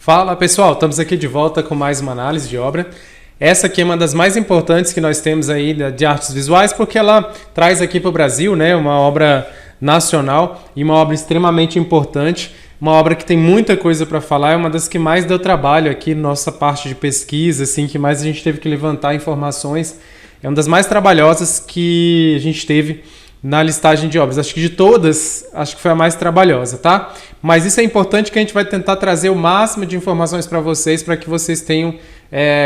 Fala pessoal, estamos aqui de volta com mais uma análise de obra. Essa aqui é uma das mais importantes que nós temos aí de artes visuais, porque ela traz aqui para o Brasil, né, uma obra nacional e uma obra extremamente importante, uma obra que tem muita coisa para falar, é uma das que mais deu trabalho aqui, nossa parte de pesquisa, assim, que mais a gente teve que levantar informações, é uma das mais trabalhosas que a gente teve na listagem de obras. Acho que de todas, acho que foi a mais trabalhosa, tá? Mas isso é importante, que a gente vai tentar trazer o máximo de informações para vocês, para que vocês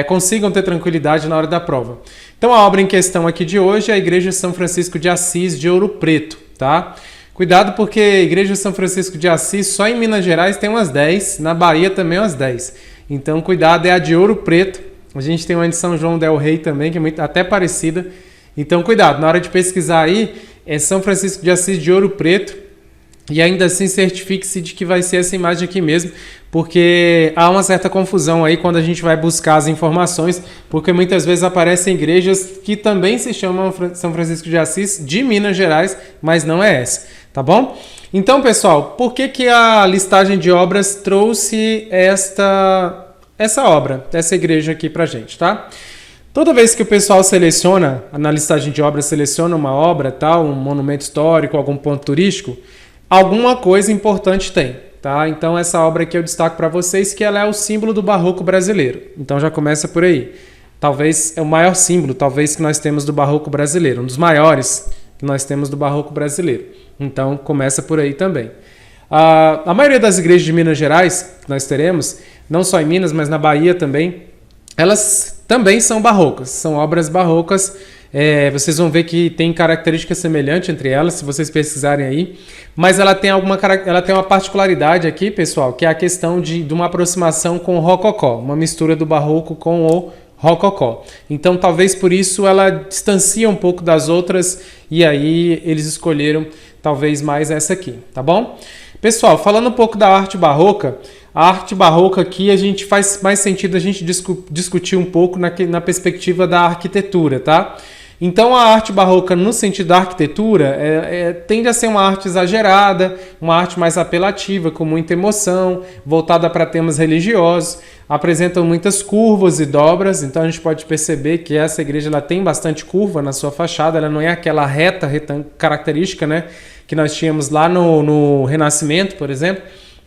consigam ter tranquilidade na hora da prova. Então a obra em questão aqui de hoje é a Igreja São Francisco de Assis de Ouro Preto, tá? Cuidado, porque a Igreja São Francisco de Assis só em Minas Gerais tem umas 10, na Bahia também umas 10. Então cuidado, é a de Ouro Preto. A gente tem uma de São João del Rei também, que é até parecida. Então cuidado, na hora de pesquisar aí, é São Francisco de Assis de Ouro Preto, e ainda assim certifique-se de que vai ser essa imagem aqui mesmo, porque há uma certa confusão aí quando a gente vai buscar as informações, porque muitas vezes aparecem igrejas que também se chamam São Francisco de Assis de Minas Gerais, mas não é essa, tá bom? Então, pessoal, por que a listagem de obras trouxe essa obra, essa igreja aqui pra gente, tá? Toda vez que o pessoal seleciona, na listagem de obras, seleciona uma obra, tal, um monumento histórico, algum ponto turístico, alguma coisa importante tem, tá? Então essa obra aqui eu destaco para vocês que ela é o símbolo do barroco brasileiro. Então já começa por aí. Talvez é o maior símbolo, talvez, que nós temos do barroco brasileiro, um dos maiores que nós temos do barroco brasileiro. Então começa por aí também. A maioria das igrejas de Minas Gerais que nós teremos, não só em Minas, mas na Bahia também, elas também são barrocas, são obras barrocas. Vocês vão ver que tem características semelhantes entre elas, se vocês pesquisarem aí. Mas ela tem uma particularidade aqui, pessoal, que é a questão de uma aproximação com o rococó, uma mistura do barroco com o rococó. Então, talvez por isso ela distancia um pouco das outras, e aí eles escolheram talvez mais essa aqui, tá bom? Pessoal, falando um pouco da arte barroca, a arte barroca aqui a gente faz mais sentido a gente discutir um pouco na perspectiva da arquitetura, tá? Então a arte barroca, no sentido da arquitetura, tende a ser uma arte exagerada, uma arte mais apelativa, com muita emoção, voltada para temas religiosos, apresentam muitas curvas e dobras, então a gente pode perceber que essa igreja ela tem bastante curva na sua fachada, ela não é aquela reta característica, né, que nós tínhamos lá no Renascimento, por exemplo.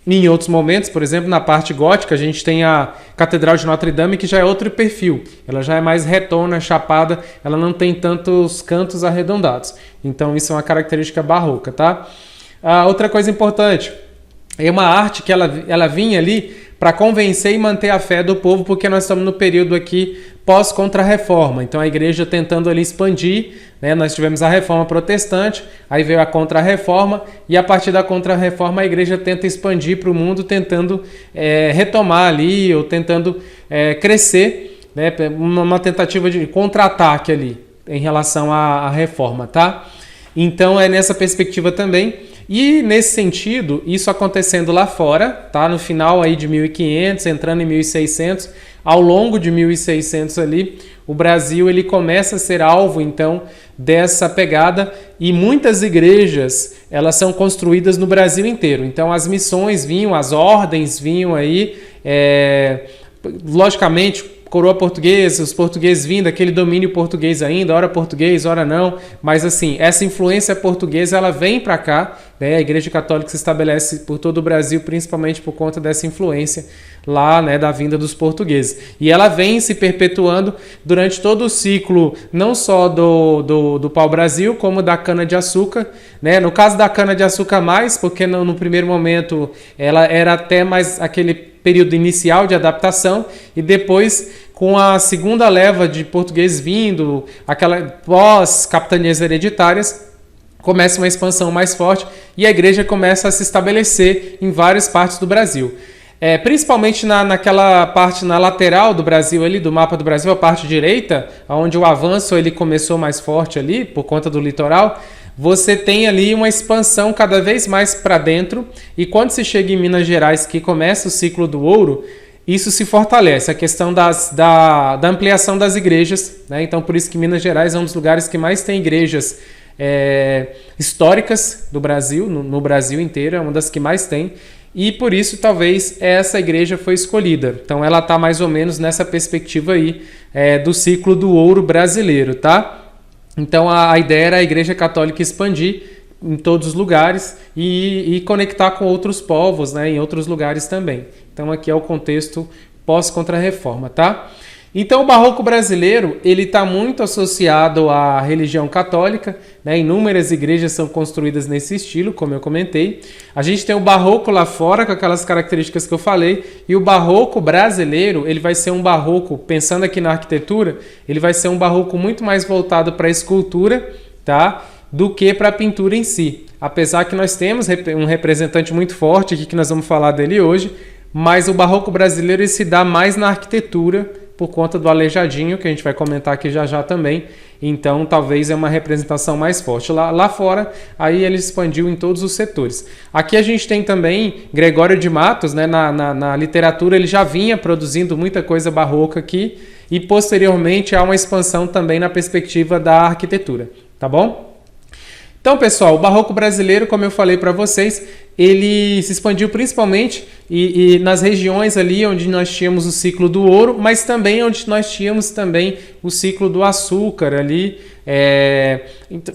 E em outros momentos, por exemplo, na parte gótica, a gente tem a Catedral de Notre Dame, que já é outro perfil. Ela já é mais retona, chapada, ela não tem tantos cantos arredondados. Então isso é uma característica barroca, tá? Outra coisa importante, é uma arte que ela vinha ali para convencer e manter a fé do povo, porque nós estamos no período aqui pós-contra-reforma. Então a igreja tentando ali expandir, né? Nós tivemos a reforma protestante, aí veio a contra-reforma, e a partir da contra-reforma a igreja tenta expandir para o mundo, tentando retomar ali, ou tentando crescer, né? Uma tentativa de contra-ataque ali em relação à reforma, tá? Então é nessa perspectiva também. E nesse sentido, isso acontecendo lá fora, tá? No final aí de 1500, entrando em 1600, ao longo de 1600 ali, o Brasil ele começa a ser alvo então dessa pegada, e muitas igrejas elas são construídas no Brasil inteiro. Então as missões vinham, as ordens vinham aí, logicamente coroa portuguesa, os portugueses vindo, aquele domínio português ainda, ora português, ora não, mas assim, essa influência portuguesa, ela vem para cá, né? A Igreja Católica se estabelece por todo o Brasil, principalmente por conta dessa influência lá, né, da vinda dos portugueses. E ela vem se perpetuando durante todo o ciclo, não só do pau-brasil, como da cana-de-açúcar, né? No caso da cana-de-açúcar mais, porque no primeiro momento ela era até mais aquele período inicial de adaptação, e depois, com a segunda leva de portugueses vindo, aquela pós-capitanias hereditárias, começa uma expansão mais forte e a igreja começa a se estabelecer em várias partes do Brasil. Principalmente naquela parte na lateral do Brasil, ali, do mapa do Brasil, a parte direita, onde o avanço ele começou mais forte ali, por conta do litoral, você tem ali uma expansão cada vez mais para dentro, e quando se chega em Minas Gerais, que começa o ciclo do ouro, isso se fortalece, a questão da ampliação das igrejas, né? Então por isso que Minas Gerais é um dos lugares que mais tem igrejas históricas do Brasil, no Brasil inteiro, é uma das que mais tem. E por isso talvez essa igreja foi escolhida. Então ela está mais ou menos nessa perspectiva aí do ciclo do ouro brasileiro, tá? Então a ideia era a Igreja Católica expandir em todos os lugares e conectar com outros povos, né, em outros lugares também. Então aqui é o contexto pós-Contra-Reforma, tá? Então o Barroco brasileiro ele está muito associado à religião católica, né? Inúmeras igrejas são construídas nesse estilo, como eu comentei. A gente tem o Barroco lá fora com aquelas características que eu falei, e o Barroco brasileiro ele vai ser um Barroco, pensando aqui na arquitetura, ele vai ser um Barroco muito mais voltado para a escultura, tá? Do que para a pintura em si. Apesar que nós temos um representante muito forte aqui que nós vamos falar dele hoje, mas o Barroco brasileiro ele se dá mais na arquitetura por conta do Aleijadinho, que a gente vai comentar aqui já já também. Então, talvez é uma representação mais forte. Lá fora, aí ele expandiu em todos os setores. Aqui a gente tem também Gregório de Matos, né? Na literatura ele já vinha produzindo muita coisa barroca aqui e posteriormente há uma expansão também na perspectiva da arquitetura, tá bom? Então, pessoal, o Barroco brasileiro, como eu falei para vocês, ele se expandiu principalmente e nas regiões ali onde nós tínhamos o ciclo do ouro, mas também onde nós tínhamos também o ciclo do açúcar ali,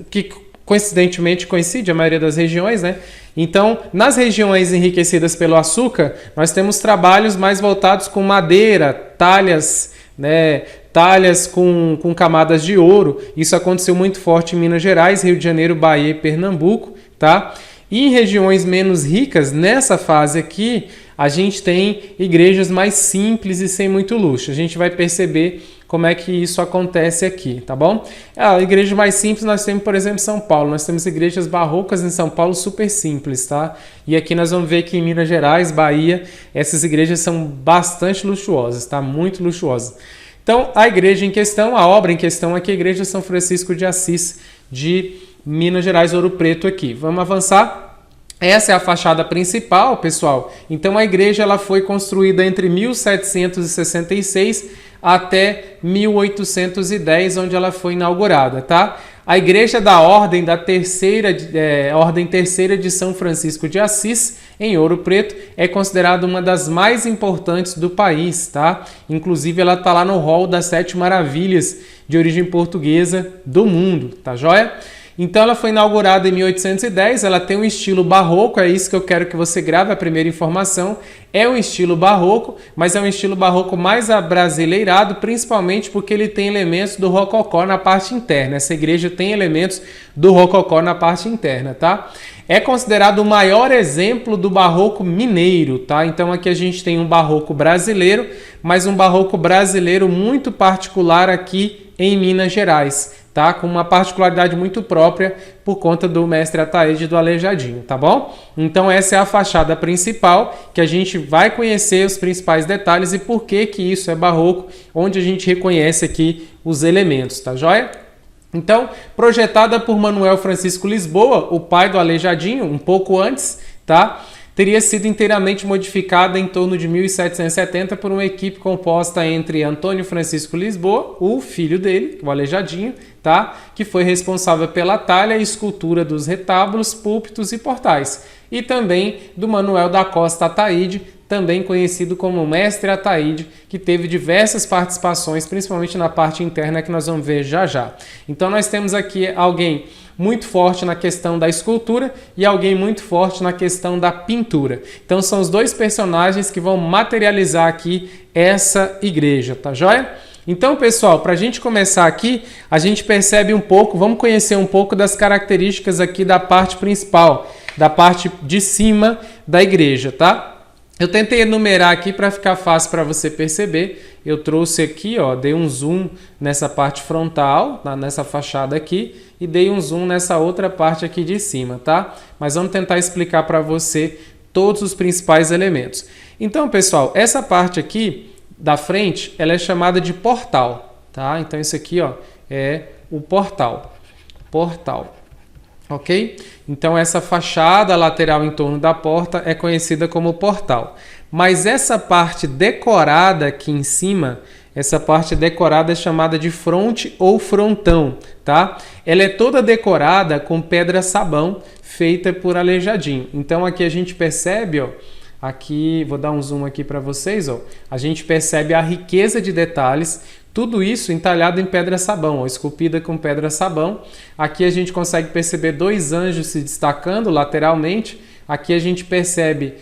que coincidentemente coincide a maioria das regiões, né? Então, nas regiões enriquecidas pelo açúcar, nós temos trabalhos mais voltados com madeira, talhas, né? Talhas com camadas de ouro. Isso aconteceu muito forte em Minas Gerais, Rio de Janeiro, Bahia e Pernambuco, tá? E em regiões menos ricas, nessa fase aqui, a gente tem igrejas mais simples e sem muito luxo. A gente vai perceber como é que isso acontece aqui, tá bom? A igreja mais simples nós temos, por exemplo, em São Paulo. Nós temos igrejas barrocas em São Paulo super simples, tá? E aqui nós vamos ver que em Minas Gerais, Bahia, essas igrejas são bastante luxuosas, tá? Muito luxuosas. Então, a igreja em questão, a obra em questão aqui é a Igreja São Francisco de Assis de Minas Gerais, Ouro Preto aqui. Vamos avançar? Essa é a fachada principal, pessoal. Então, a igreja ela foi construída entre 1766 até 1810, onde ela foi inaugurada, tá? A igreja da Ordem Terceira de São Francisco de Assis, em Ouro Preto, é considerada uma das mais importantes do país, tá? Inclusive, ela está lá no hall das 7 maravilhas de origem portuguesa do mundo, tá joia? Então, ela foi inaugurada em 1810, ela tem um estilo barroco, é isso que eu quero que você grave, a primeira informação. É um estilo barroco, mas é um estilo barroco mais abrasileirado, principalmente porque ele tem elementos do rococó na parte interna. Essa igreja tem elementos do rococó na parte interna, tá? É considerado o maior exemplo do barroco mineiro, tá? Então, aqui a gente tem um barroco brasileiro, mas um barroco brasileiro muito particular aqui em Minas Gerais, tá? Com uma particularidade muito própria por conta do mestre Ataíde do Aleijadinho, tá bom? Então essa é a fachada principal, que a gente vai conhecer os principais detalhes e por que que isso é barroco, onde a gente reconhece aqui os elementos, tá joia? Então, projetada por Manuel Francisco Lisboa, o pai do Aleijadinho, um pouco antes, tá? Teria sido inteiramente modificada em torno de 1770 por uma equipe composta entre Antônio Francisco Lisboa, o filho dele, o Aleijadinho, tá? Que foi responsável pela talha e escultura dos retábulos, púlpitos e portais, e também do Manuel da Costa Ataíde, também conhecido como Mestre Ataíde, que teve diversas participações, principalmente na parte interna, que nós vamos ver já já. Então nós temos aqui alguém muito forte na questão da escultura e alguém muito forte na questão da pintura. Então são os dois personagens que vão materializar aqui essa igreja, tá joia? Então, pessoal, para a gente começar aqui, a gente percebe um pouco, vamos conhecer um pouco das características aqui da parte principal, da parte de cima da igreja, tá? Eu tentei enumerar aqui para ficar fácil para você perceber. Eu trouxe aqui, ó, dei um zoom nessa parte frontal, nessa fachada aqui, e dei um zoom nessa outra parte aqui de cima, tá? Mas vamos tentar explicar para você todos os principais elementos. Então, pessoal, essa parte aqui da frente, ela é chamada de portal, tá? Então, isso aqui, ó, é o portal. Portal. Ok? Então essa fachada lateral em torno da porta é conhecida como portal. Mas essa parte decorada aqui em cima, essa parte decorada é chamada de fronte ou frontão, tá? Ela é toda decorada com pedra sabão feita por Aleijadinho. Então aqui a gente percebe, ó, aqui, vou dar um zoom aqui para vocês, ó, a gente percebe a riqueza de detalhes, tudo isso entalhado em pedra-sabão, esculpida com pedra-sabão. Aqui a gente consegue perceber 2 anjos se destacando lateralmente. Aqui a gente percebe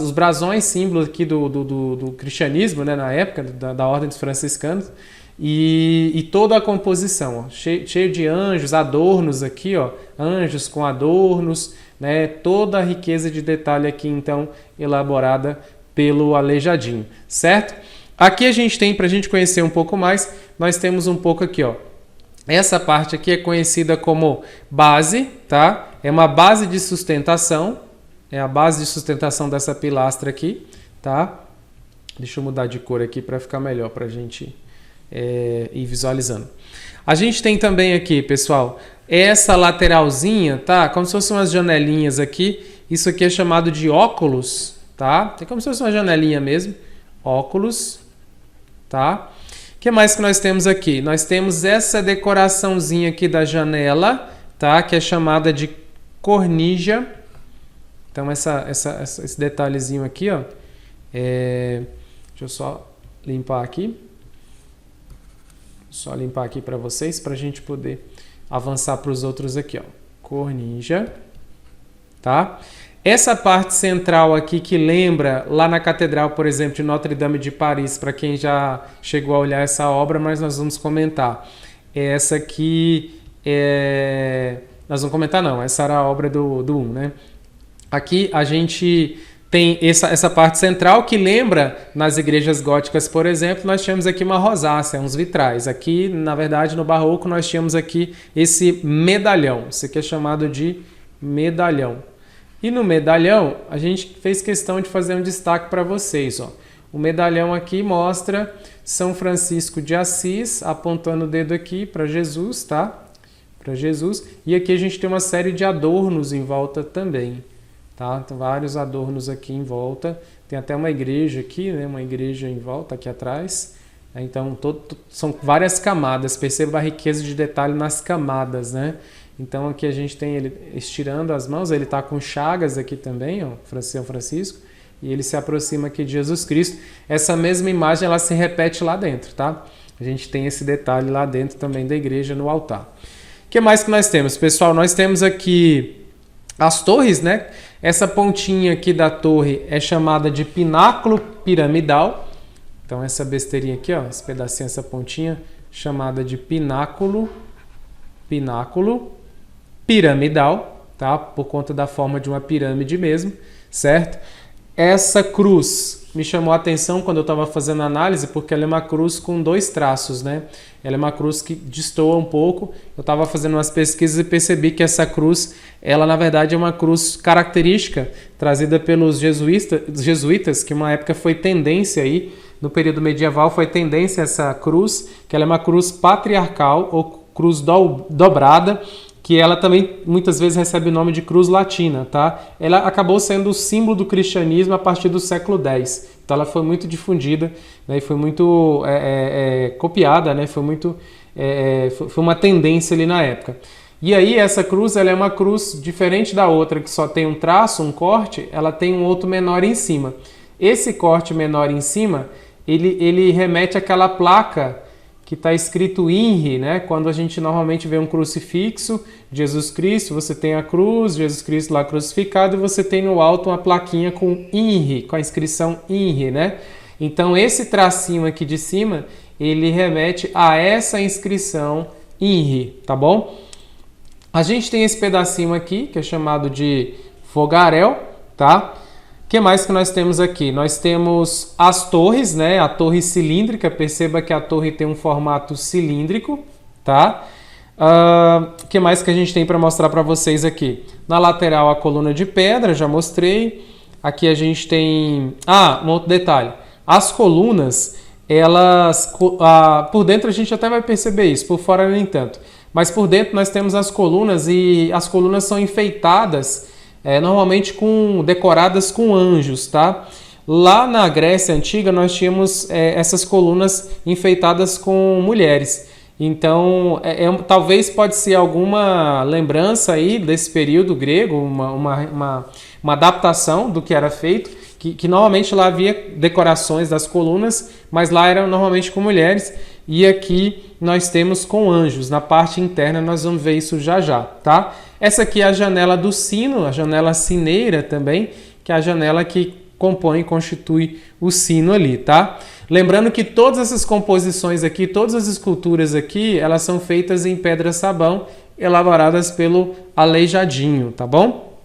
os brasões, símbolos aqui do cristianismo, né, na época, da Ordem dos Franciscanos. E toda a composição, ó, cheio de anjos, adornos aqui, ó, anjos com adornos, né, toda a riqueza de detalhe aqui, então, elaborada pelo Aleijadinho, certo? Aqui a gente tem, para a gente conhecer um pouco mais, nós temos um pouco aqui, ó. Essa parte aqui é conhecida como base, tá? É uma base de sustentação, é a base de sustentação dessa pilastra aqui, tá? Deixa eu mudar de cor aqui para ficar melhor para a gente ir visualizando. A gente tem também aqui, pessoal, essa lateralzinha, tá? Como se fossem umas janelinhas aqui. Isso aqui é chamado de óculos, tá? É como se fosse uma janelinha mesmo. Óculos, tá? O que mais que nós temos aqui? Nós temos essa decoraçãozinha aqui da janela, tá? Que é chamada de cornija. Então, esse detalhezinho aqui, ó. Deixa eu só limpar aqui. Só limpar aqui para vocês, para a gente poder avançar para os outros aqui, ó. Cornija, tá? Essa parte central aqui que lembra lá na Catedral, por exemplo, de Notre-Dame de Paris, para quem já chegou a olhar essa obra, mas nós vamos comentar. Essa aqui nós vamos comentar não, essa era a obra do 1, né? Aqui a gente tem essa parte central que lembra nas igrejas góticas, por exemplo, nós tínhamos aqui uma rosácea, uns vitrais. Aqui, na verdade, no Barroco, nós tínhamos aqui esse medalhão. Isso aqui é chamado de medalhão. E no medalhão, a gente fez questão de fazer um destaque para vocês. Ó. O medalhão aqui mostra São Francisco de Assis, apontando o dedo aqui para Jesus, tá? Para Jesus. E aqui a gente tem uma série de adornos em volta também. Tá? Tem vários adornos aqui em volta. Tem até uma igreja aqui, né? Uma igreja em volta aqui atrás. Então, são várias camadas. Perceba a riqueza de detalhe nas camadas, né? Então, aqui a gente tem ele estirando as mãos. Ele está com chagas aqui também, ó, São Francisco. E ele se aproxima aqui de Jesus Cristo. Essa mesma imagem, ela se repete lá dentro, tá? A gente tem esse detalhe lá dentro também da igreja, no altar. O que mais que nós temos? Pessoal, nós temos aqui as torres, né? Essa pontinha aqui da torre é chamada de pináculo piramidal. Então, essa besteirinha aqui, ó, esse pedacinho, essa pontinha, chamada de pináculo piramidal, tá? Por conta da forma de uma pirâmide mesmo, certo? Essa cruz me chamou a atenção quando eu estava fazendo a análise, porque ela é uma cruz com 2 traços, né? Ela é uma cruz que destoa um pouco. Eu estava fazendo umas pesquisas e percebi que essa cruz, ela na verdade é uma cruz característica trazida pelos jesuítas, que uma época foi tendência aí, no período medieval foi tendência essa cruz, que ela é uma cruz patriarcal ou cruz dobrada, que ela também muitas vezes recebe o nome de cruz latina, tá? Ela acabou sendo o símbolo do cristianismo a partir do século X. Então ela foi muito difundida, né? E foi muito copiada, né? Foi uma tendência ali na época. E aí essa cruz, ela é uma cruz diferente da outra, que só tem um traço, um corte, ela tem um outro menor em cima. Esse corte menor em cima, ele remete àquela placa que está escrito INRI, né? Quando a gente normalmente vê um crucifixo, Jesus Cristo, você tem a cruz, Jesus Cristo lá crucificado, e você tem no alto uma plaquinha com INRI, com a inscrição INRI, né? Então, esse tracinho aqui de cima, ele remete a essa inscrição INRI, tá bom? A gente tem esse pedacinho aqui, que é chamado de fogaréu, tá? O que mais que nós temos aqui? Nós temos as torres, né? A torre cilíndrica, perceba que a torre tem um formato cilíndrico, tá? O que mais que a gente tem para mostrar para vocês aqui? Na lateral a coluna de pedra, já mostrei. Aqui a gente tem... um outro detalhe. As colunas, elas... por dentro a gente até vai perceber isso, por fora nem tanto. Mas por dentro nós temos as colunas e as colunas são enfeitadas normalmente decoradas com anjos, tá? Lá na Grécia Antiga nós tínhamos essas colunas enfeitadas com mulheres. Então, talvez pode ser alguma lembrança aí desse período grego, uma adaptação do que era feito, que normalmente lá havia decorações das colunas, mas lá eram normalmente com mulheres, e aqui nós temos com anjos. Na parte interna nós vamos ver isso já já, tá? Essa aqui é a janela do sino, a janela sineira também, que é a janela que compõe e constitui o sino ali, tá? Lembrando que todas essas composições aqui, todas as esculturas aqui, elas são feitas em pedra-sabão, elaboradas pelo Aleijadinho, tá bom?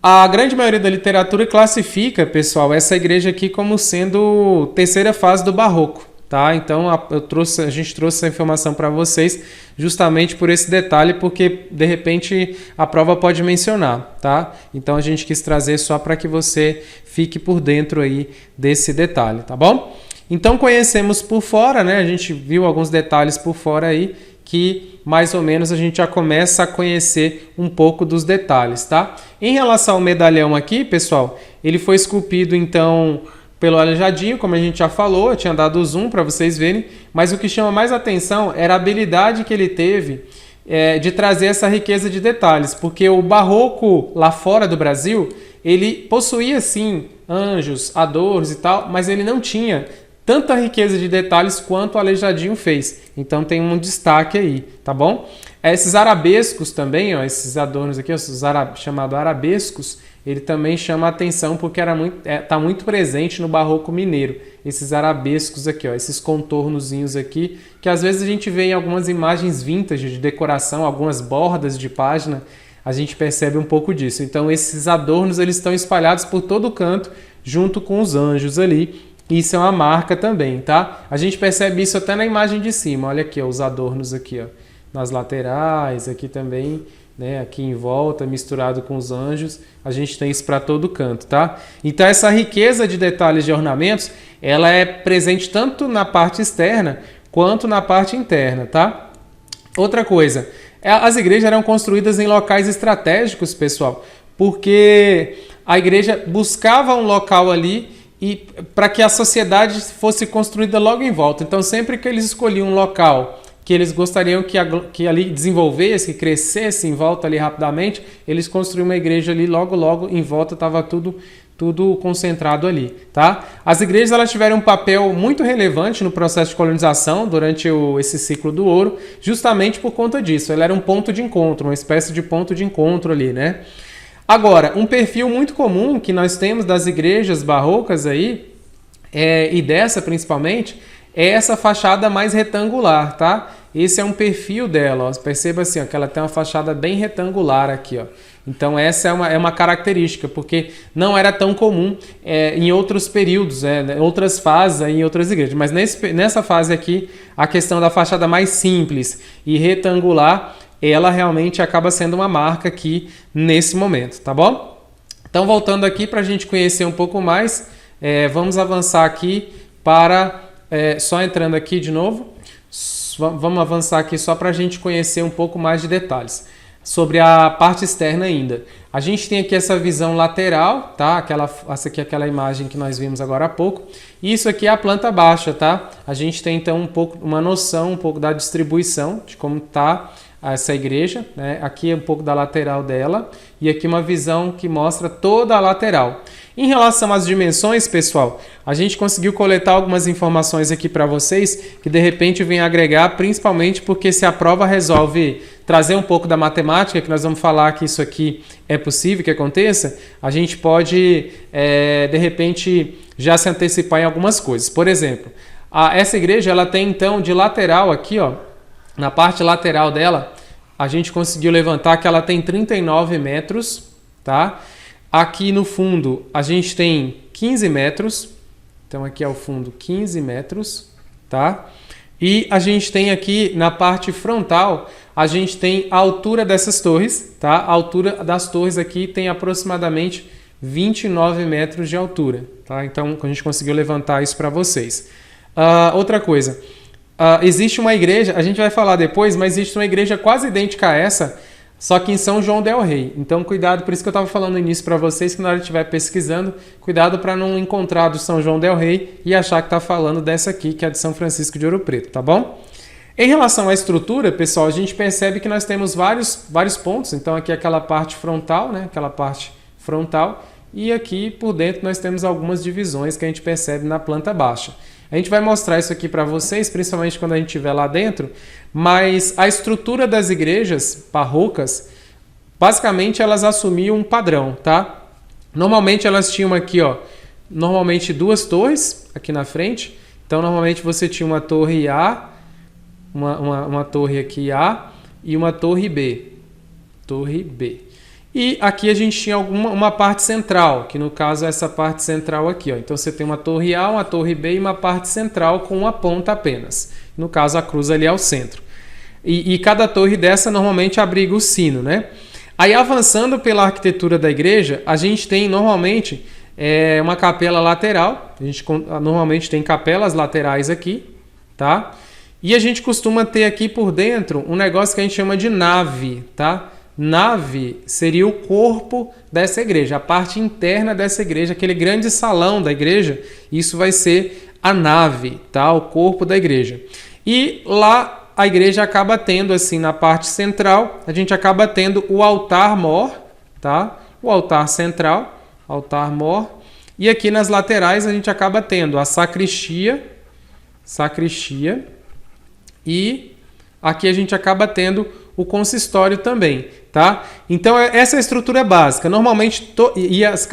A grande maioria da literatura classifica, pessoal, essa igreja aqui como sendo terceira fase do Barroco, tá? Então a gente trouxe essa informação para vocês justamente por esse detalhe, porque de repente a prova pode mencionar, tá? Então a gente quis trazer só para que você fique por dentro aí desse detalhe, tá bom? Então conhecemos por fora, né? A gente viu alguns detalhes por fora aí que mais ou menos a gente já começa a conhecer um pouco dos detalhes, tá? Em relação ao medalhão aqui, pessoal, ele foi esculpido então pelo Aleijadinho, como a gente já falou, eu tinha dado o zoom para vocês verem, mas o que chama mais atenção era a habilidade que ele teve de trazer essa riqueza de detalhes, porque o barroco lá fora do Brasil, ele possuía sim anjos, adornos e tal, mas ele não tinha tanta riqueza de detalhes quanto o Aleijadinho fez. Então tem um destaque aí, tá bom? Esses arabescos também, ó, esses adornos aqui, chamados arabescos, ele também chama a atenção porque tá muito presente no barroco mineiro. Esses arabescos aqui, ó, esses contornozinhos aqui, que às vezes a gente vê em algumas imagens vintage de decoração, algumas bordas de página, a gente percebe um pouco disso. Então esses adornos eles estão espalhados por todo o canto, junto com os anjos ali. Isso é uma marca também, tá? A gente percebe isso até na imagem de cima. Olha aqui, ó, os adornos aqui, ó, nas laterais, aqui também, né? Aqui em volta, misturado com os anjos. A gente tem isso para todo canto, tá? Então essa riqueza de detalhes de ornamentos, ela é presente tanto na parte externa quanto na parte interna, tá? Outra coisa, as igrejas eram construídas em locais estratégicos, pessoal, porque a igreja buscava um local ali e para que a sociedade fosse construída logo em volta. Então, sempre que eles escolhiam um local que eles gostariam que ali desenvolvesse, que crescesse em volta ali rapidamente, eles construíam uma igreja ali logo em volta, estava tudo concentrado ali, tá? As igrejas elas tiveram um papel muito relevante no processo de colonização durante esse ciclo do ouro, justamente por conta disso. Ela era um ponto de encontro, uma espécie de ponto de encontro ali, né? Agora, um perfil muito comum que nós temos das igrejas barrocas aí, e dessa principalmente, é essa fachada mais retangular, tá? Esse é um perfil dela, ó. Perceba assim, ó, que ela tem uma fachada bem retangular aqui, ó. Então essa é uma característica, porque não era tão comum em outros períodos, outras fases aí, em outras igrejas. Mas nessa fase aqui, a questão da fachada mais simples e retangular, ela realmente acaba sendo uma marca aqui nesse momento, tá bom? Então, voltando aqui para a gente conhecer um pouco mais, vamos avançar aqui para... só entrando aqui de novo, vamos avançar aqui só para a gente conhecer um pouco mais de detalhes sobre a parte externa ainda. A gente tem aqui essa visão lateral, tá? Essa aqui é aquela imagem que nós vimos agora há pouco. E isso aqui é a planta baixa, tá? A gente tem então uma noção um pouco da distribuição, de como está essa igreja, né? Aqui é um pouco da lateral dela e aqui uma visão que mostra toda a lateral. Em relação às dimensões, pessoal, a gente conseguiu coletar algumas informações aqui para vocês que de repente vem agregar, principalmente porque se a prova resolve trazer um pouco da matemática, que nós vamos falar que isso aqui é possível que aconteça, a gente pode de repente já se antecipar em algumas coisas. Por exemplo, essa igreja ela tem então de lateral aqui, ó, na parte lateral dela, a gente conseguiu levantar que ela tem 39 metros, tá? Aqui no fundo a gente tem 15 metros, então aqui ao fundo 15 metros, tá? E a gente tem aqui na parte frontal, a gente tem a altura dessas torres, tá? A altura das torres aqui tem aproximadamente 29 metros de altura, tá? Então a gente conseguiu levantar isso para vocês. Outra coisa, existe uma igreja, a gente vai falar depois, mas existe uma igreja quase idêntica a essa, só que em São João del Rei. Então cuidado, por isso que eu estava falando no início para vocês, que na hora que estiver pesquisando, cuidado para não encontrar do São João del Rei e achar que está falando dessa aqui, que é de São Francisco de Ouro Preto, tá bom? Em relação à estrutura, pessoal, a gente percebe que nós temos vários pontos. Então aqui é aquela parte frontal, né? Aquela parte frontal. e aqui por dentro nós temos algumas divisões que a gente percebe na planta baixa. A gente vai mostrar isso aqui para vocês, principalmente quando a gente estiver lá dentro, mas a estrutura das igrejas barrocas, basicamente elas assumiam um padrão, tá? Normalmente elas tinham aqui, ó, normalmente duas torres aqui na frente. Então normalmente você tinha uma torre A, uma torre aqui A e uma torre B. Torre B. E aqui a gente tinha uma parte central, que no caso é essa parte central aqui, ó. Então você tem uma torre A, uma torre B e uma parte central com uma ponta apenas. No caso a cruz ali é o centro. E cada torre dessa normalmente abriga o sino, né? Aí avançando pela arquitetura da igreja, a gente tem normalmente uma capela lateral. A gente normalmente tem capelas laterais aqui, tá? E a gente costuma ter aqui por dentro um negócio que a gente chama de nave, tá? Nave seria o corpo dessa igreja, a parte interna dessa igreja, aquele grande salão da igreja, isso vai ser a nave, tá? O corpo da igreja. E lá a igreja acaba tendo, assim, na parte central, a gente acaba tendo o altar-mor, tá? O altar central, altar-mor. E aqui nas laterais a gente acaba tendo a sacristia, e aqui a gente acaba tendo o consistório também, tá? Então essa é a estrutura básica. Normalmente,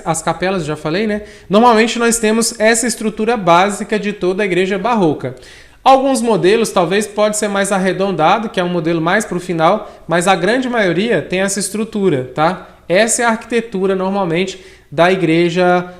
as capelas, já falei, né? Normalmente nós temos essa estrutura básica de toda a igreja barroca. Alguns modelos talvez pode ser mais arredondado, que é um modelo mais para o final, mas a grande maioria tem essa estrutura, tá? Essa é a arquitetura normalmente da igreja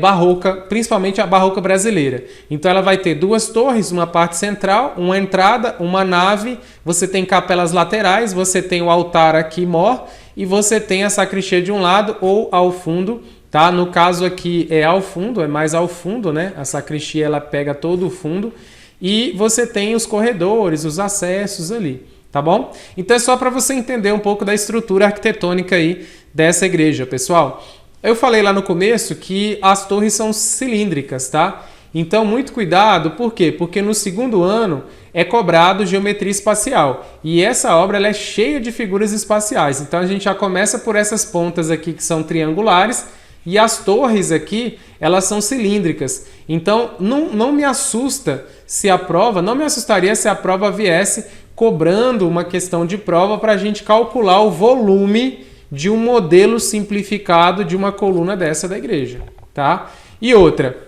barroca, principalmente a barroca brasileira. Então ela vai ter duas torres, uma parte central, uma entrada, uma nave, você tem capelas laterais, você tem o altar aqui mor e você tem a sacristia de um lado ou ao fundo, tá? No caso aqui é ao fundo, é mais ao fundo, né? A sacristia ela pega todo o fundo e você tem os corredores, os acessos ali, tá bom? Então é só para você entender um pouco da estrutura arquitetônica aí dessa igreja, pessoal. Eu falei lá no começo que as torres são cilíndricas, tá? Então, muito cuidado, por quê? Porque no segundo ano é cobrado geometria espacial. E essa obra ela é cheia de figuras espaciais. Então, a gente já começa por essas pontas aqui que são triangulares e as torres aqui, elas são cilíndricas. Então, não me assusta se a prova, não me assustaria se a prova viesse cobrando uma questão de prova para a gente calcular o volume de um modelo simplificado de uma coluna dessa da igreja, tá? E outra,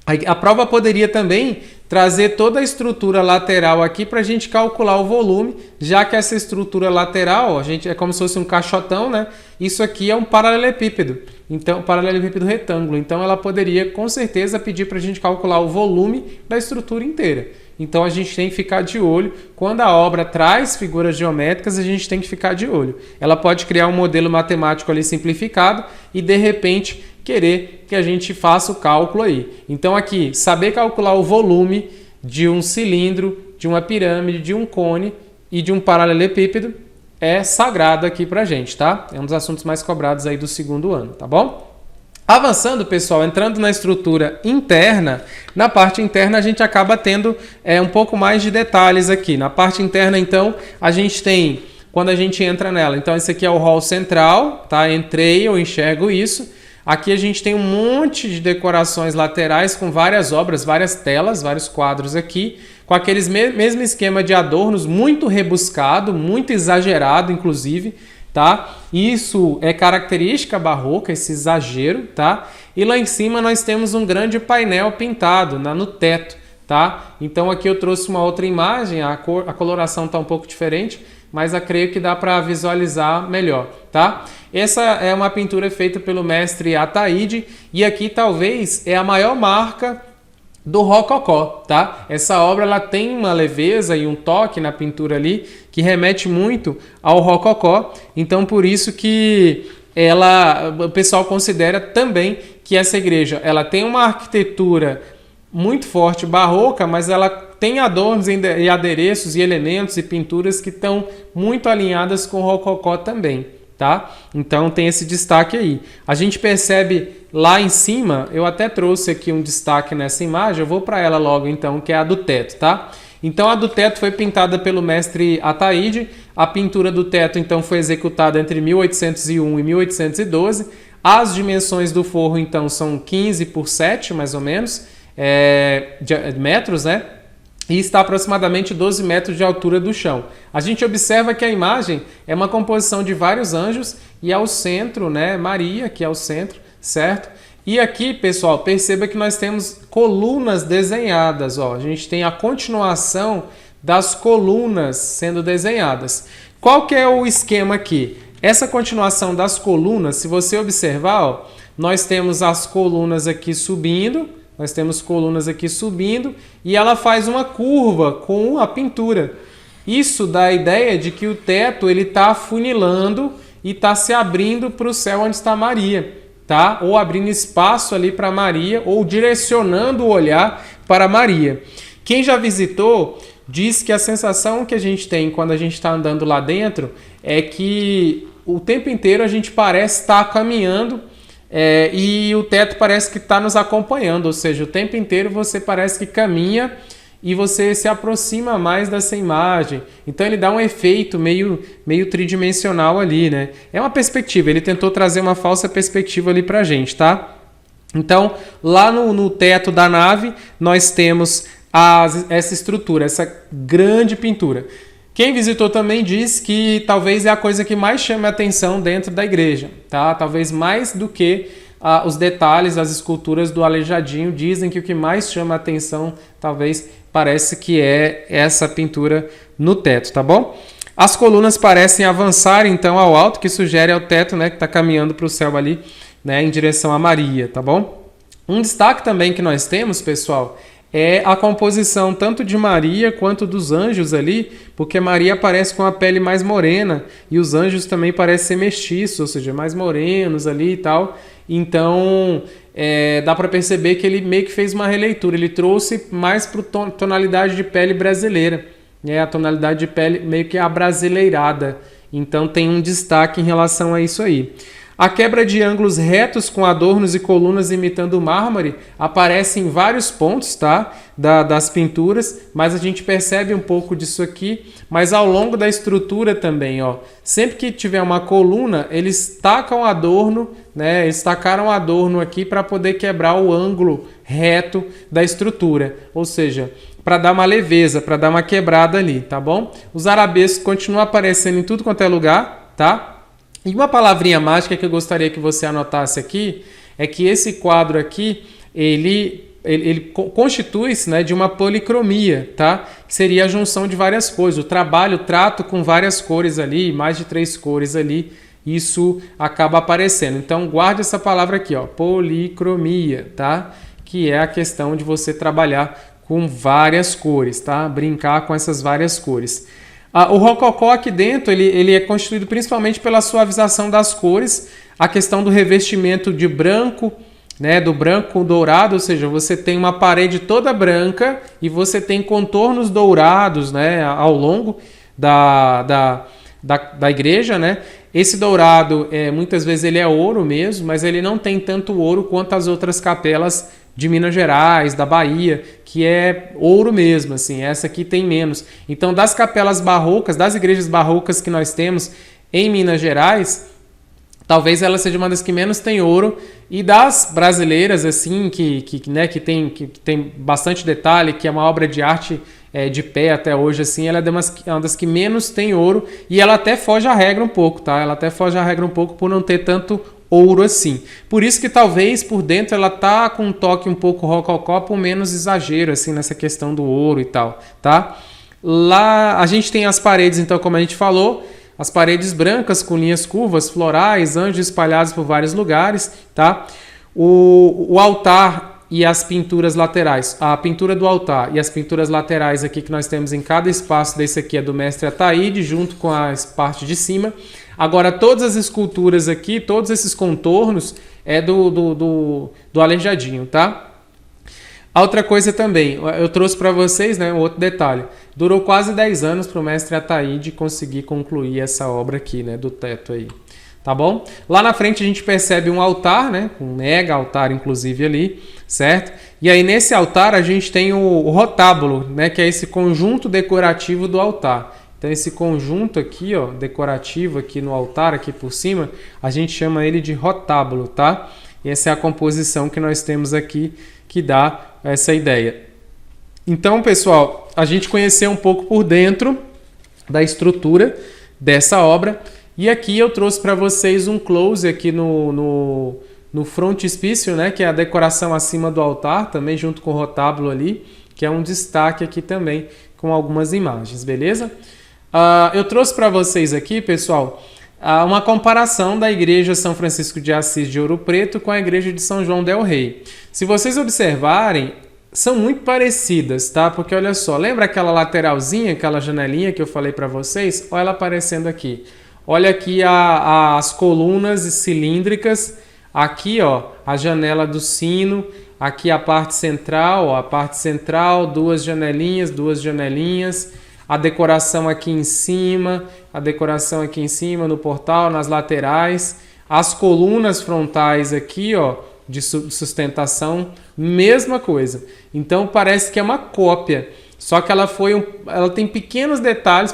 a prova poderia também trazer toda a estrutura lateral aqui para a gente calcular o volume, já que essa estrutura lateral, ó, é como se fosse um caixotão, né? Isso aqui é um paralelepípedo, então paralelepípedo retângulo. Então ela poderia com certeza pedir para a gente calcular o volume da estrutura inteira. Então a gente tem que ficar de olho. Quando a obra traz figuras geométricas, a gente tem que ficar de olho. Ela pode criar um modelo matemático ali simplificado e de repente querer que a gente faça o cálculo aí. Então aqui, saber calcular o volume de um cilindro, de uma pirâmide, de um cone e de um paralelepípedo é sagrado aqui pra gente, tá? É um dos assuntos mais cobrados aí do segundo ano, tá bom? Avançando, pessoal, entrando na estrutura interna, na parte interna a gente acaba tendo um pouco mais de detalhes aqui. Na parte interna, então, a gente tem, quando a gente entra nela, então esse aqui é o hall central, tá? Entrei, eu enxergo isso. Aqui a gente tem um monte de decorações laterais com várias obras, várias telas, vários quadros aqui, com aqueles mesmo esquema de adornos, muito rebuscado, muito exagerado, inclusive, tá? Isso é característica barroca, esse exagero, tá? E lá em cima nós temos um grande painel pintado no teto, tá? Então aqui eu trouxe uma outra imagem, a coloração está um pouco diferente, mas eu creio que dá para visualizar melhor, tá? Essa é uma pintura feita pelo mestre Ataíde e aqui talvez é a maior marca do rococó, tá? Essa obra ela tem uma leveza e um toque na pintura ali que remete muito ao rococó, então por isso que o pessoal considera também que essa igreja ela tem uma arquitetura muito forte barroca, mas ela tem adornos e adereços e elementos e pinturas que estão muito alinhadas com o rococó também, tá? Então tem esse destaque aí. A gente percebe lá em cima, eu até trouxe aqui um destaque nessa imagem, eu vou para ela logo então, que é a do teto, tá? Então a do teto foi pintada pelo mestre Ataíde, a pintura do teto então foi executada entre 1801 e 1812, As dimensões do forro, então, são 15 por 7, mais ou menos, metros, né? E está aproximadamente 12 metros de altura do chão. A gente observa que a imagem é uma composição de vários anjos e ao centro, né, Maria, que é o centro, certo? E aqui, pessoal, perceba que nós temos colunas desenhadas. Ó. A gente tem a continuação das colunas sendo desenhadas. Qual que é o esquema aqui? Essa continuação das colunas, se você observar, ó, nós temos as colunas aqui subindo, e ela faz uma curva com a pintura. Isso dá a ideia de que o teto está afunilando e está se abrindo para o céu onde está Maria, tá? Ou abrindo espaço ali para Maria, ou direcionando o olhar para Maria. Quem já visitou diz que a sensação que a gente tem quando a gente está andando lá dentro é que o tempo inteiro a gente parece estar caminhando e o teto parece que está nos acompanhando, ou seja, o tempo inteiro você parece que caminha e você se aproxima mais dessa imagem. Então ele dá um efeito meio tridimensional ali, né? É uma perspectiva, ele tentou trazer uma falsa perspectiva ali pra gente, tá? Então, lá no teto da nave, nós temos essa estrutura, essa grande pintura. Quem visitou também diz que talvez é a coisa que mais chama a atenção dentro da igreja, tá? Talvez mais do que os detalhes das esculturas do Aleijadinho. Dizem que o que mais chama a atenção, talvez, parece que é essa pintura no teto, tá bom? As colunas parecem avançar, então, ao alto, que sugere ao teto, né, que está caminhando para o céu ali, né, em direção a Maria, tá bom? Um destaque também que nós temos, pessoal, é a composição tanto de Maria quanto dos anjos ali, porque Maria aparece com a pele mais morena e os anjos também parecem ser mestiços, ou seja, mais morenos ali e tal. Então, dá para perceber que ele meio que fez uma releitura, ele trouxe mais para a tonalidade de pele brasileira, né? A tonalidade de pele meio que abrasileirada. Então, tem um destaque em relação a isso aí. A quebra de ângulos retos com adornos e colunas imitando mármore aparece em vários pontos, tá? Das pinturas, mas a gente percebe um pouco disso aqui, mas ao longo da estrutura também, ó. Sempre que tiver uma coluna, eles tacam adorno, né? Eles tacaram adorno aqui para poder quebrar o ângulo reto da estrutura, ou seja, para dar uma leveza, para dar uma quebrada ali, tá bom? Os arabescos continuam aparecendo em tudo quanto é lugar, tá? E uma palavrinha mágica que eu gostaria que você anotasse aqui é que esse quadro aqui, ele constitui-se, né, de uma policromia, tá? Que seria a junção de várias cores. O trato com várias cores ali, mais de 3 cores ali, isso acaba aparecendo. Então guarde essa palavra aqui, ó, policromia, tá? Que é a questão de você trabalhar com várias cores, tá? Brincar com essas várias cores. O rococó aqui dentro, ele é constituído principalmente pela suavização das cores, a questão do revestimento de branco, né, do branco com dourado, ou seja, você tem uma parede toda branca e você tem contornos dourados, né, ao longo da igreja, né? Esse dourado, muitas vezes ele é ouro mesmo, mas ele não tem tanto ouro quanto as outras capelas de Minas Gerais, da Bahia, que é ouro mesmo, assim, essa aqui tem menos. Então, das capelas barrocas, das igrejas barrocas que nós temos em Minas Gerais, talvez ela seja uma das que menos tem ouro, e das brasileiras, assim, que tem bastante detalhe, que é uma obra de arte de pé até hoje, assim, ela é uma das que menos tem ouro, e ela até foge à regra um pouco, tá? Ela até foge à regra um pouco por não ter tanto ouro assim. Por isso que talvez por dentro ela tá com um toque um pouco rococó, por menos exagero assim nessa questão do ouro e tal, tá? Lá a gente tem as paredes, então, como a gente falou, as paredes brancas com linhas curvas, florais, anjos espalhados por vários lugares, tá? O altar e as pinturas laterais, a pintura do altar e as pinturas laterais aqui que nós temos em cada espaço desse aqui é do mestre Ataíde, junto com a parte de cima. Agora, todas as esculturas aqui, todos esses contornos é do Aleijadinho, tá? A outra coisa também, eu trouxe para vocês, né, um outro detalhe. Durou quase 10 anos para o mestre Ataíde conseguir concluir essa obra aqui, né, do teto aí. Tá bom? Lá na frente a gente percebe um altar, né, um mega altar inclusive ali, certo? E aí nesse altar a gente tem o rotábulo, né, que é esse conjunto decorativo do altar. Então esse conjunto aqui, ó, decorativo aqui no altar, aqui por cima, a gente chama ele de rotábulo, tá? E essa é a composição que nós temos aqui que dá essa ideia. Então, pessoal, a gente conheceu um pouco por dentro da estrutura dessa obra. E aqui eu trouxe para vocês um close aqui no frontispício, né, que é a decoração acima do altar, também junto com o rotábulo ali, que é um destaque aqui também com algumas imagens, beleza? Eu trouxe para vocês aqui, pessoal, uma comparação da igreja São Francisco de Assis de Ouro Preto com a igreja de São João del Rei. Se vocês observarem, são muito parecidas, tá? Porque olha só, lembra aquela lateralzinha, aquela janelinha que eu falei para vocês? Olha ela aparecendo aqui. Olha aqui as colunas cilíndricas, aqui ó, a janela do sino, aqui a parte central, ó, duas janelinhas, a decoração aqui em cima, no portal, nas laterais, as colunas frontais aqui, ó, de sustentação, mesma coisa. Então parece que é uma cópia. Só que ela tem pequenos detalhes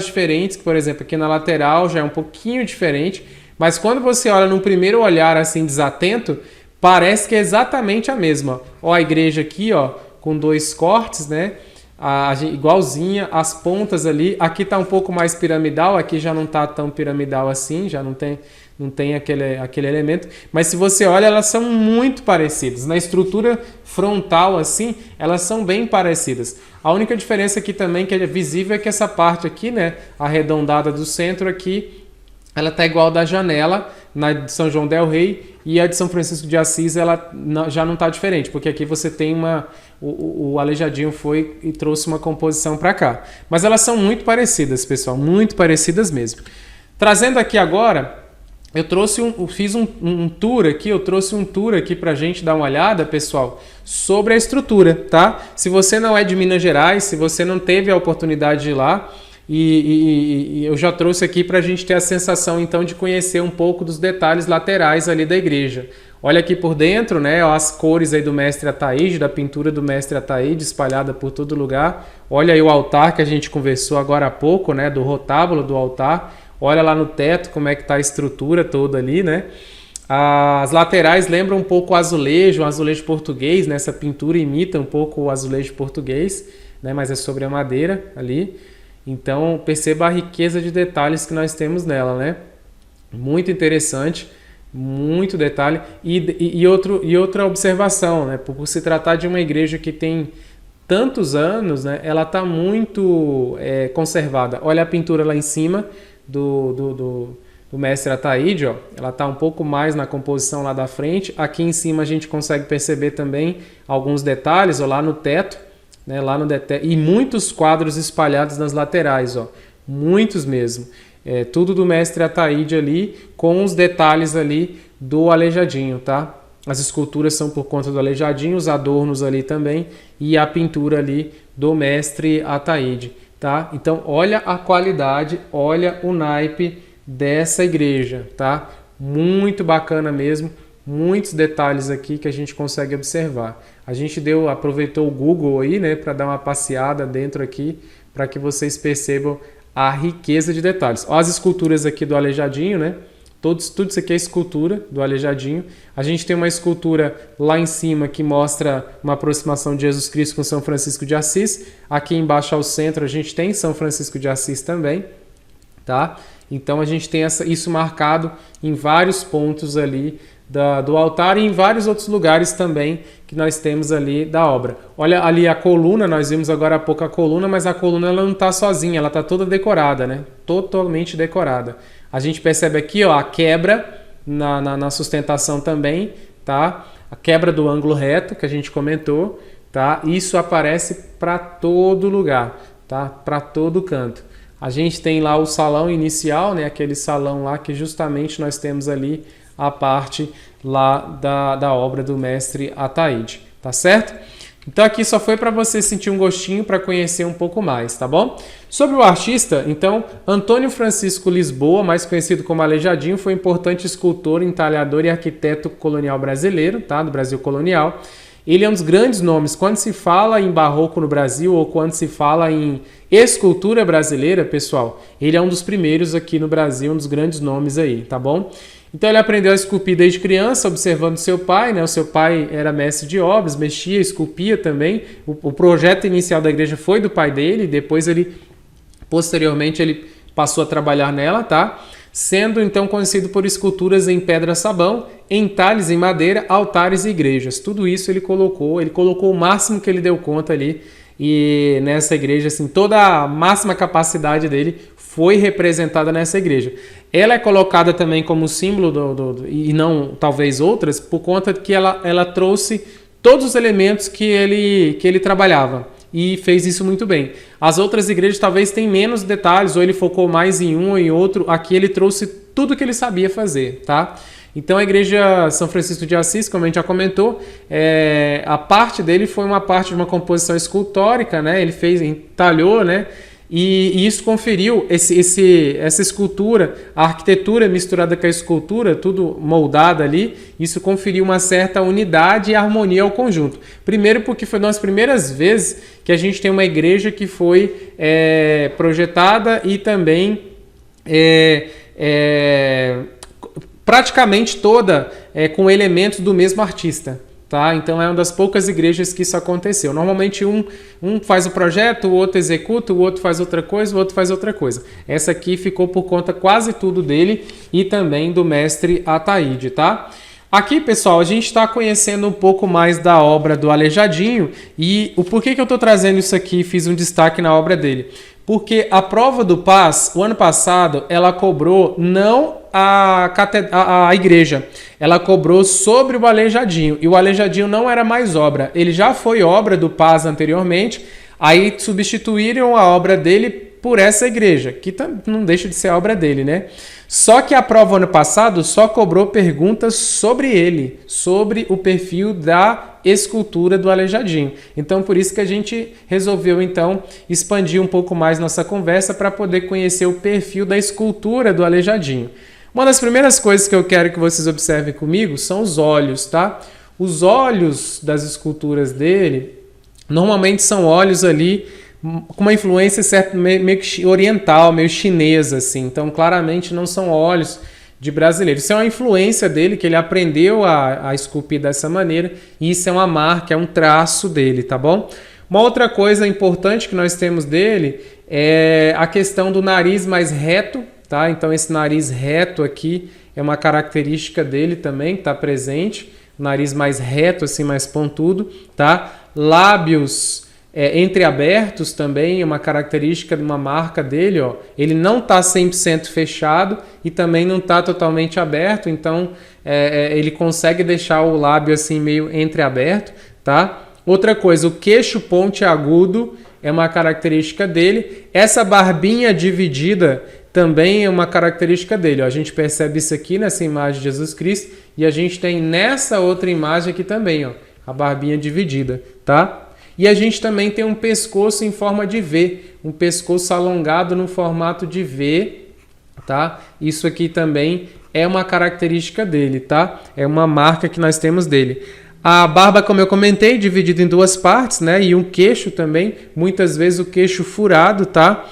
diferentes, que, por exemplo, aqui na lateral já é um pouquinho diferente, mas quando você olha num primeiro olhar assim desatento, parece que é exatamente a mesma. Ó, a igreja aqui, ó, com 2 cortes, né? Igualzinha, as pontas ali, aqui tá um pouco mais piramidal, aqui já não tá tão piramidal assim, já não tem aquele elemento, mas se você olha, elas são muito parecidas. Na estrutura frontal, assim, elas são bem parecidas. A única diferença aqui também que é visível é que essa parte aqui, né, arredondada do centro aqui, ela tá igual da janela na de São João del Rei, e a de São Francisco de Assis ela já não tá diferente, porque aqui você tem o Aleijadinho foi e trouxe uma composição para cá. Mas elas são muito parecidas, pessoal, muito parecidas mesmo. Trazendo aqui agora, eu fiz um tour aqui para a gente dar uma olhada, pessoal, sobre a estrutura, tá? Se você não é de Minas Gerais, se você não teve a oportunidade de ir lá, e eu já trouxe aqui para a gente ter a sensação, então, de conhecer um pouco dos detalhes laterais ali da igreja. Olha aqui por dentro, né, as cores aí do mestre Ataíde, da pintura do mestre Ataíde espalhada por todo lugar. Olha aí o altar que a gente conversou agora há pouco, né, do rotábulo do altar. Olha lá no teto como é que está a estrutura toda ali, né? As laterais lembram um pouco o azulejo português, né? Essa pintura imita um pouco o azulejo português, né? Mas é sobre a madeira ali. Então perceba a riqueza de detalhes que nós temos nela, né? Muito interessante, muito detalhe. E outra observação, né? Por se tratar de uma igreja que tem tantos anos, né? Ela está muito conservada. Olha a pintura lá em cima do mestre Ataíde, ó. Ela está um pouco mais na composição lá da frente. Aqui em cima a gente consegue perceber também alguns detalhes, ó, lá no teto, né, e muitos quadros espalhados nas laterais, ó, muitos mesmo. Tudo do mestre Ataíde ali, com os detalhes ali do Aleijadinho, tá? As esculturas são por conta do Aleijadinho, os adornos ali também, e a pintura ali do mestre Ataíde. Tá? Então, olha a qualidade, olha o naipe dessa igreja, tá? Muito bacana mesmo, muitos detalhes aqui que a gente consegue observar. A gente aproveitou o Google aí, né, para dar uma passeada dentro aqui, para que vocês percebam a riqueza de detalhes. Olha as esculturas aqui do Aleijadinho, né? Tudo isso aqui é escultura do Aleijadinho. A gente tem uma escultura lá em cima que mostra uma aproximação de Jesus Cristo com São Francisco de Assis. Aqui embaixo ao centro a gente tem São Francisco de Assis também, tá? Então a gente tem isso marcado em vários pontos ali do altar e em vários outros lugares também que nós temos ali da obra. Olha ali a coluna, nós vimos agora há pouco a coluna, mas a coluna ela não está sozinha, ela está toda decorada, né? Totalmente decorada. A gente percebe aqui, ó, a quebra na sustentação também, tá? A quebra do ângulo reto que a gente comentou, tá? Isso aparece para todo lugar, tá? Para todo canto. A gente tem lá o salão inicial, né? Aquele salão lá que justamente nós temos ali a parte lá da obra do mestre Ataíde, tá certo? Então aqui só foi para você sentir um gostinho, para conhecer um pouco mais, tá bom? Sobre o artista, então, Antônio Francisco Lisboa, mais conhecido como Aleijadinho, foi um importante escultor, entalhador e arquiteto colonial brasileiro, tá? Do Brasil colonial. ele é um dos grandes nomes. Quando se fala em barroco no Brasil ou quando se fala em escultura brasileira, pessoal, ele é um dos primeiros aqui no Brasil, um dos grandes nomes aí, tá bom? Então ele aprendeu a esculpir desde criança, observando seu pai, né? O seu pai era mestre de obras, mexia, esculpia também. O projeto inicial da igreja foi do pai dele, depois posteriormente ele passou a trabalhar nela, tá? Sendo então conhecido por esculturas em pedra-sabão, entalhes em madeira, altares e igrejas. Tudo isso ele colocou o máximo que ele deu conta ali. E nessa igreja, assim, toda a máxima capacidade dele foi representada nessa igreja. Ela é colocada também como símbolo e não talvez outras, por conta que ela trouxe todos os elementos que ele trabalhava e fez isso muito bem. As outras igrejas talvez tenham menos detalhes, ou ele focou mais em um ou em outro. Aqui ele trouxe tudo que ele sabia fazer, tá? Então a igreja São Francisco de Assis, como a gente já comentou, a parte dele foi uma parte de uma composição escultórica, né? Ele entalhou, né? E isso conferiu essa escultura, a arquitetura misturada com a escultura, tudo moldado ali, isso conferiu uma certa unidade e harmonia ao conjunto. Primeiro porque foi uma das primeiras vezes que a gente tem uma igreja que foi projetada e também praticamente toda com elementos do mesmo artista. Tá? Então é uma das poucas igrejas que isso aconteceu. Normalmente um faz o projeto, o outro executa, o outro faz outra coisa, o outro faz outra coisa. Essa aqui ficou por conta quase tudo dele e também do mestre Ataíde, tá? Aqui, pessoal, a gente está conhecendo um pouco mais da obra do Aleijadinho e o porquê que eu estou trazendo isso aqui, fiz um destaque na obra dele. Porque a prova do PAS, o ano passado, ela cobrou não a igreja, ela cobrou sobre o Aleijadinho, e o Aleijadinho não era mais obra, ele já foi obra do PAS anteriormente, aí substituíram a obra dele por essa igreja, que não deixa de ser a obra dele, né? Só que a prova ano passado só cobrou perguntas sobre ele, sobre o perfil da escultura do Aleijadinho. Então, por isso que a gente resolveu, então, expandir um pouco mais nossa conversa para poder conhecer o perfil da escultura do Aleijadinho. Uma das primeiras coisas que eu quero que vocês observem comigo são os olhos, tá? Os olhos das esculturas dele, normalmente são olhos ali com uma influência meio que oriental, meio chinesa, assim. Então, claramente, não são olhos de brasileiro. Isso é uma influência dele, que ele aprendeu a esculpir dessa maneira, e isso é uma marca, é um traço dele, tá bom? Uma outra coisa importante que nós temos dele é a questão do nariz mais reto, tá? Então, esse nariz reto aqui é uma característica dele também, que está presente. Nariz mais reto, assim, mais pontudo, tá? Lábios entreabertos também é uma característica de uma marca dele, ó. Ele não está 100% fechado e também não está totalmente aberto, então ele consegue deixar o lábio assim meio entreaberto, tá? Outra coisa, o queixo pontiagudo é uma característica dele. Essa barbinha dividida também é uma característica dele, ó. A gente percebe isso aqui nessa imagem de Jesus Cristo e a gente tem nessa outra imagem aqui também, ó, a barbinha dividida, tá? E a gente também tem um pescoço em forma de V, um pescoço alongado no formato de V, tá? Isso aqui também é uma característica dele, tá? É uma marca que nós temos dele. A barba, como eu comentei, dividida em duas partes, né? E um queixo também, muitas vezes o queixo furado, tá?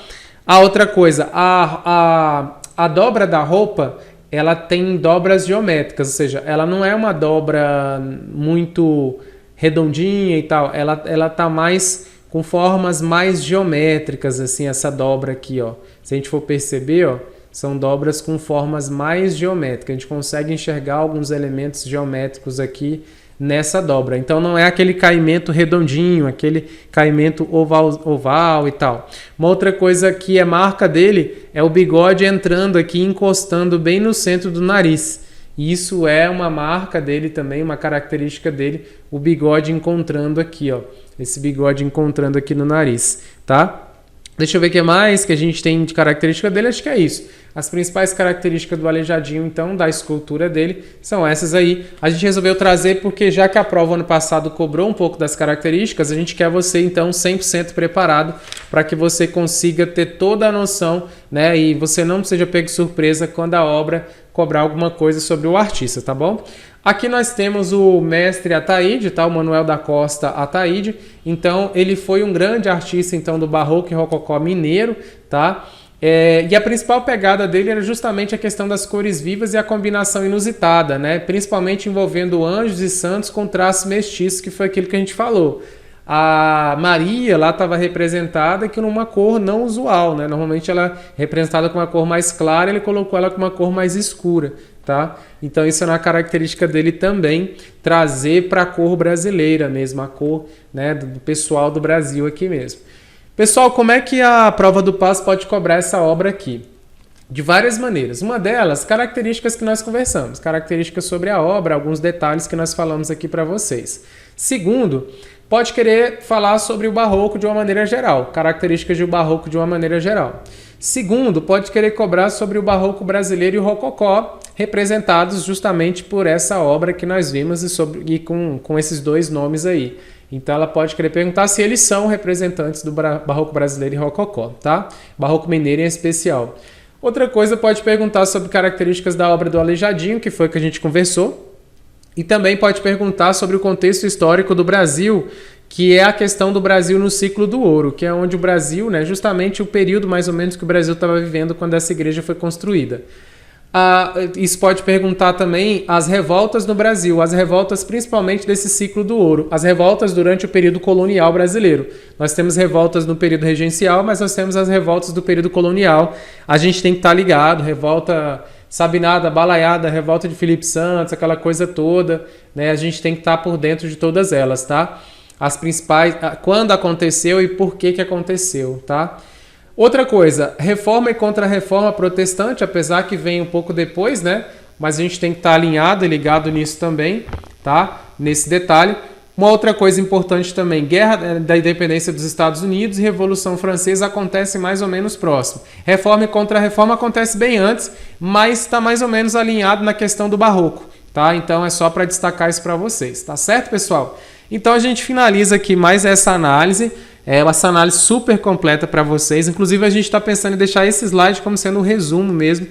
A outra coisa, a dobra da roupa, ela tem dobras geométricas, ou seja, ela não é uma dobra muito redondinha e tal, ela tá mais com formas mais geométricas, assim, essa dobra aqui, ó. Se a gente for perceber, ó, são dobras com formas mais geométricas. A gente consegue enxergar alguns elementos geométricos aqui nessa dobra. Então não é aquele caimento redondinho, aquele caimento oval e tal. Uma outra coisa que é marca dele é o bigode entrando aqui, encostando bem no centro do nariz. Isso é uma marca dele também, uma característica dele, o bigode encontrando aqui, ó. Esse bigode encontrando aqui no nariz, tá? Deixa eu ver o que mais que a gente tem de característica dele, acho que é isso. As principais características do Aleijadinho, então, da escultura dele, são essas aí. A gente resolveu trazer porque já que a prova ano passado cobrou um pouco das características, a gente quer você, então, 100% preparado para que você consiga ter toda a noção, né? E você não seja pego de surpresa quando a obra cobrar alguma coisa sobre o artista, tá bom? Aqui nós temos o mestre Ataíde, tá? O Manuel da Costa Ataíde. Então, ele foi um grande artista então, do barroco e rococó mineiro, tá? E a principal pegada dele era justamente a questão das cores vivas e a combinação inusitada, né? Principalmente envolvendo anjos e santos com traços mestiços, que foi aquilo que a gente falou. A Maria lá estava representada que numa cor não usual, né? Normalmente ela é representada com uma cor mais clara, ele colocou ela com uma cor mais escura, tá? Então isso é uma característica dele também, trazer para a cor brasileira mesmo, a cor, né, do pessoal do Brasil aqui mesmo. Pessoal, como é que a prova do PAS pode cobrar essa obra aqui? De várias maneiras. Uma delas, características que nós conversamos, características sobre a obra, alguns detalhes que nós falamos aqui para vocês. Segundo, pode querer falar sobre o barroco de uma maneira geral, características do barroco de uma maneira geral. Segundo, pode querer cobrar sobre o barroco brasileiro e o rococó, representados justamente por essa obra que nós vimos e com esses dois nomes aí. Então ela pode querer perguntar se eles são representantes do barroco brasileiro e rococó, tá? Barroco mineiro em especial. Outra coisa, pode perguntar sobre características da obra do Aleijadinho, que foi o que a gente conversou. E também pode perguntar sobre o contexto histórico do Brasil, que é a questão do Brasil no ciclo do ouro, que é onde o Brasil, né, justamente o período mais ou menos que o Brasil estava vivendo quando essa igreja foi construída. Isso pode perguntar também as revoltas no Brasil, as revoltas principalmente desse ciclo do ouro, as revoltas durante o período colonial brasileiro. Nós temos revoltas no período regencial, mas nós temos as revoltas do período colonial. A gente tem que estar ligado, revolta Sabinada, Balaiada, revolta de Felipe Santos, aquela coisa toda, né? A gente tem que estar por dentro de todas elas, tá? As principais, quando aconteceu e por que aconteceu, tá? Outra coisa, reforma e contra-reforma protestante, apesar que vem um pouco depois, né? Mas a gente tem que estar alinhado e ligado nisso também, tá? Nesse detalhe. Uma outra coisa importante também, Guerra da Independência dos Estados Unidos e Revolução Francesa acontece mais ou menos próximo. Reforma e contra-reforma acontece bem antes, mas está mais ou menos alinhado na questão do barroco, tá? Então é só para destacar isso para vocês, tá certo, pessoal? Então a gente finaliza aqui mais essa análise. Essa análise super completa para vocês. Inclusive, a gente está pensando em deixar esse slide como sendo um resumo mesmo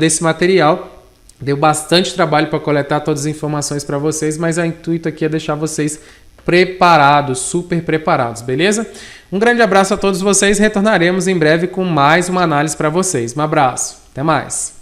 desse material. Deu bastante trabalho para coletar todas as informações para vocês, mas o intuito aqui é deixar vocês preparados, super preparados, beleza? Um grande abraço a todos vocês. Retornaremos em breve com mais uma análise para vocês. Um abraço. Até mais.